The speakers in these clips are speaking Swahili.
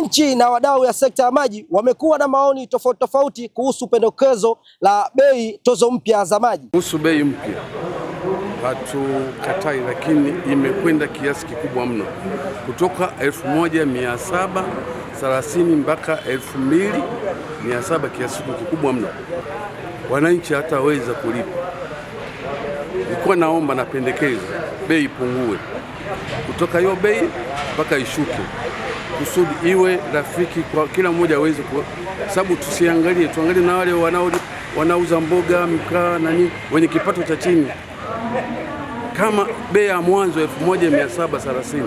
Nchi na wadau ya sekta ya maji wamekuwa na maoni tofauti tofauti kuhusu pendekezo la bei tozo mpya za maji. Kuhusu bei mpya hatukatai, lakini imekwenda kiasi kikubwa mno, kutoka 1730 mpaka 2700, kiasi kikubwa mno. Wananchi hataweza kulipa. Nilikuwa naomba na pendekezo bei ipungue kutoka hiyo bei mpaka ishuke, kusudi iwe rafiki kwa kila mmoja aweze, sababu tuangalie na wale wanauza mboga, mkaa na nini, wenye kipato cha chini. Kama bei ya mwanzo 1730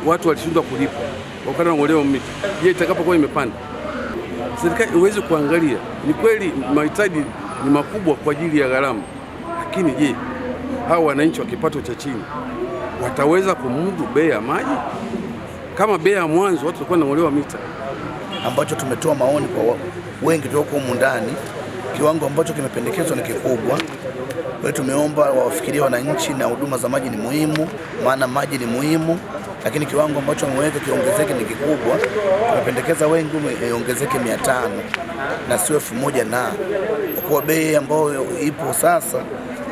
watu walishindwa kulipa wakati wanaolewa miti, je, itakapokuwa imepanda, serikali iweze kuangalia. Ni kweli mahitaji ni makubwa kwa ajili ya gharama, lakini je, hao wananchi wa kipato cha chini wataweza kumudu bei ya maji? Kama bei ya mwanzo watu walikuwa wanaolewa mita, ambacho tumetoa maoni kwa wengi tuko humu ndani, kiwango ambacho kimependekezwa ni kikubwa. Kwa hiyo tumeomba wafikirie wananchi, na huduma za maji ni muhimu, maana maji ni muhimu, lakini kiwango ambacho wameweka kiongezeke ni kikubwa. Tumependekeza wengi iongezeke 500 na sio 1000, na kwa kuwa bei ambayo ipo sasa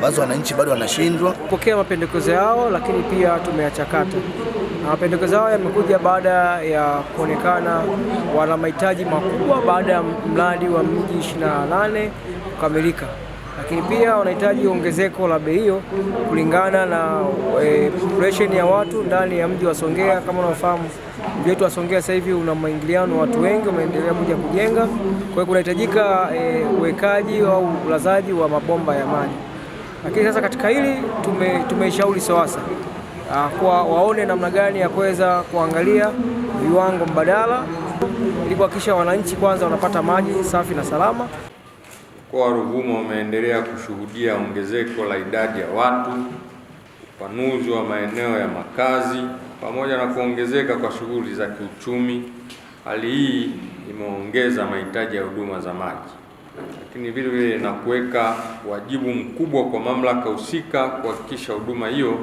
basi wananchi bado wanashindwa kupokea mapendekezo yao, lakini pia tumeyachakata. Mapendekezo yao yamekuja baada ya kuonekana wana mahitaji makubwa baada ya mradi wa miji 28 kukamilika, lakini pia wanahitaji ongezeko la bei hiyo kulingana na population ya watu ndani ya mji wa Songea. Kama unafahamu, mji wetu wa Songea sasa hivi una maingiliano, watu wengi wameendelea kuja kujenga, kwa hiyo kunahitajika uwekaji au ulazaji wa mabomba ya maji. Lakini sasa katika hili tumeishauri SOWASA kwa waone namna gani ya kuweza kuangalia viwango mbadala ili kuhakikisha wananchi kwanza wanapata maji safi na salama. Mkoa wa Ruvuma umeendelea kushuhudia ongezeko la idadi ya watu, upanuzi wa maeneo ya makazi pamoja na kuongezeka kwa shughuli za kiuchumi. Hali hii imeongeza mahitaji ya huduma za maji, lakini vile vile na kuweka wajibu mkubwa kwa mamlaka husika kuhakikisha huduma hiyo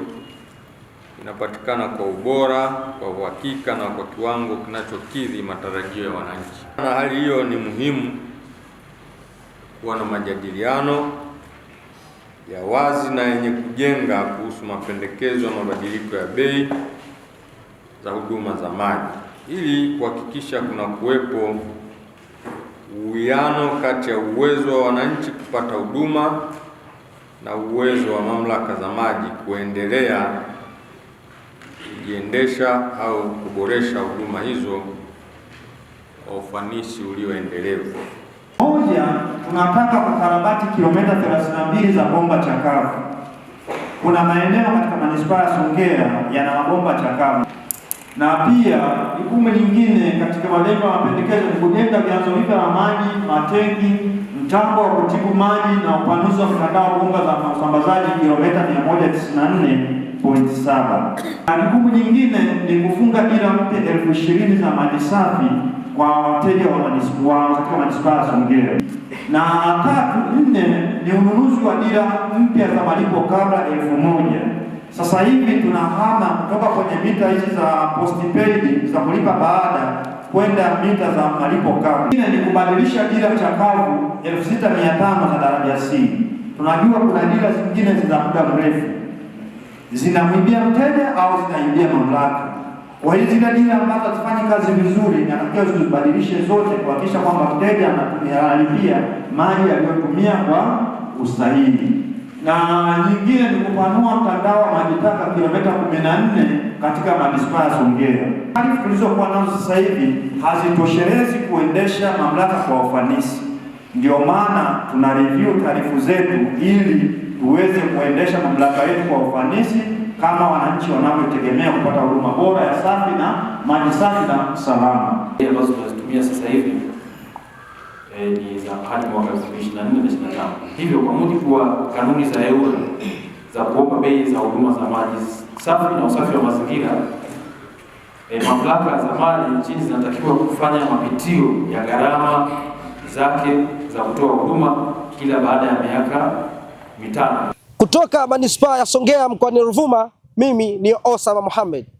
inapatikana kwa ubora, kwa uhakika na kwa kiwango kinachokidhi matarajio ya wananchi. Na hali hiyo ni muhimu kuwa na majadiliano ya wazi na yenye kujenga kuhusu mapendekezo ya mabadiliko ya bei za huduma za maji, ili kuhakikisha kuna kuwepo uwiano kati ya uwezo wa wananchi kupata huduma na uwezo wa mamlaka za maji kuendelea kujiendesha au kuboresha huduma hizo kwa ufanisi ulioendelevu. Moja, tunataka kukarabati kilomita 32 za bomba chakavu. Kuna maeneo katika manispaa ya Songea yana mabomba chakavu. Na pia jukumu lingine katika malengo ya mapendekezo ni kujenga vyanzo vipya vya maji, matenki, mtambo wa kutibu maji na upanuzi wa mtandao wa bomba za usambazaji kilomita 194.7. Na jukumu lingine ni kufunga dira mpya 20,000 za maji safi kwa wateja wa manispaa katika manispaa ya Songea. Na 4 ni ununuzi wa dira mpya za malipo kabla 1000. Sasa hivi tunahama kutoka kwenye mita hizi za postpaid za kulipa baada kwenda mita za malipo kabla. Ingine ni kubadilisha dira chakavu 6500 za daraja C. Tunajua kuna dira zingine za muda mrefu zinamwibia mteja au zinaibia mamlaka. Kwa hiyo zile dira ambazo zifanye kazi vizuri natakiwa zibadilishe zote kuhakikisha kwamba mteja analipia maji aliyotumia kwa usahihi. Na nyingine ni kupanua mtandao wa maji taka kilomita 14 katika manispaa ya Songea. Taarifa tulizokuwa nazo sasa hivi hazitoshelezi kuendesha mamlaka kwa ufanisi. Ndio maana tuna review taarifa zetu ili tuweze kuendesha mamlaka yetu kwa ufanisi kama wananchi wanavyotegemea kupata huduma bora ya safi na maji safi na salama. Ambazo tunazitumia sasa hivi ni za hadi mwaka 2024 na 2025. Hivyo kwa mujibu wa kanuni za EWURA za kuomba bei za huduma za maji safi na usafi wa mazingira, mamlaka za maji nchini zinatakiwa kufanya mapitio ya gharama zake za kutoa huduma kila baada ya miaka 5. Kutoka manispaa ya Songea mkoani Ruvuma, mimi ni Osama Mohamed.